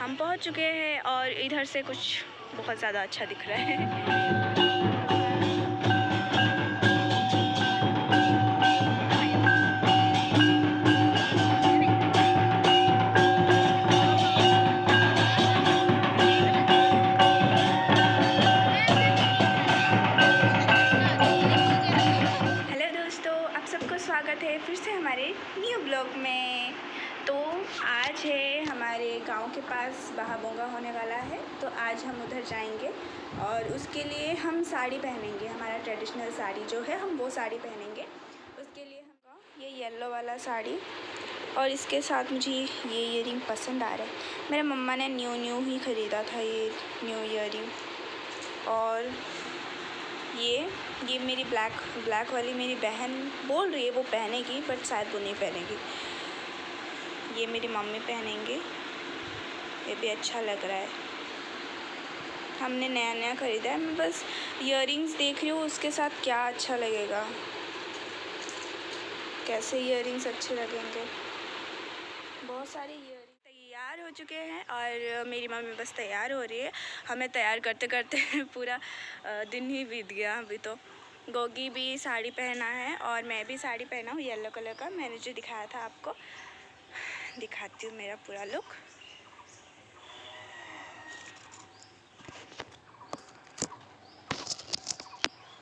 हम पहुंच चुके हैं और इधर से कुछ बहुत ज़्यादा अच्छा दिख रहा है। हेलो दोस्तों, आप सबको स्वागत है फिर से हमारे न्यू ब्लॉग में। तो आज है हमारे गांव के पास बहाबोंगा होने वाला है, तो आज हम उधर जाएंगे और उसके लिए हम साड़ी पहनेंगे। हमारा ट्रेडिशनल साड़ी जो है हम वो साड़ी पहनेंगे। उसके लिए हमको ये येलो वाला साड़ी और इसके साथ मुझे ये ईयरिंग पसंद आ रहा है। मेरे मम्मा ने न्यू ही ख़रीदा था ये न्यू ईयरिंग। और ये मेरी ब्लैक वाली मेरी बहन बोल रही है वो पहनेगी, बट शायद वो नहीं पहनेगी। ये मेरी मम्मी पहनेंगे, ये भी अच्छा लग रहा है। हमने नया ख़रीदा है। मैं बस ईयरिंग्स देख रही हूँ उसके साथ क्या अच्छा लगेगा, कैसे ईयरिंग्स अच्छे लगेंगे। बहुत सारे ईयरिंग तैयार हो चुके हैं और मेरी मम्मी बस तैयार हो रही है। हमें तैयार करते करते पूरा दिन ही बीत गया। अभी तो गोगी भी साड़ी पहना है और मैं भी साड़ी पहना हूँ येलो कलर का। मैंने जो दिखाया था आपको दिखाती हूँ मेरा पूरा लुक।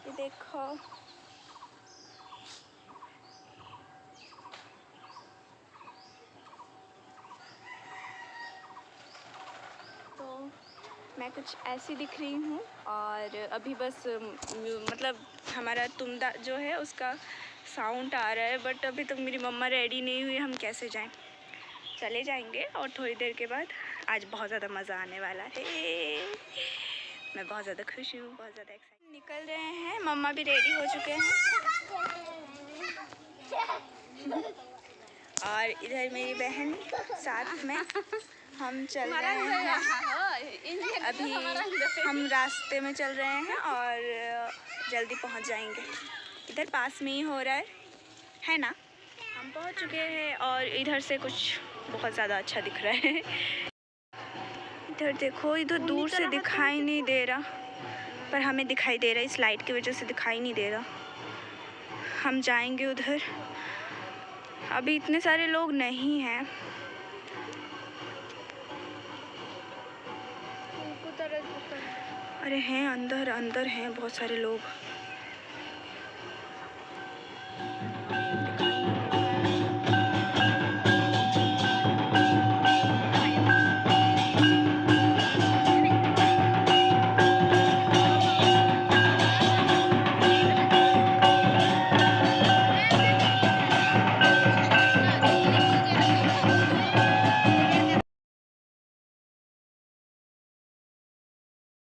ये देखो, तो मैं कुछ ऐसी दिख रही हूँ। और अभी बस मतलब हमारा तुम्दा जो है उसका साउंड आ रहा है, बट अभी तक मेरी मम्मा रेडी नहीं हुई। हम कैसे जाएं? चले जाएंगे और थोड़ी देर के बाद। आज बहुत ज़्यादा मज़ा आने वाला है। मैं बहुत ज़्यादा खुश हूँ, बहुत ज़्यादा एक्साइटेड। निकल रहे हैं, मम्मा भी रेडी हो चुके हैं और इधर मेरी बहन साथ में। हम चल रहे हैं, अभी हम रास्ते में चल रहे हैं और जल्दी पहुंच जाएंगे। इधर पास में ही हो रहा है ना। हम पहुंच चुके हैं और इधर से कुछ बहुत ज़्यादा अच्छा दिख रहा है। इधर देखो, इधर दूर से दिखाई नहीं दे रहा, पर हमें दिखाई दे रहा है। इस लाइट की वजह से दिखाई नहीं दे रहा। हम जाएंगे उधर। अभी इतने सारे लोग नहीं हैं। अरे हैं, अंदर हैं बहुत सारे लोग।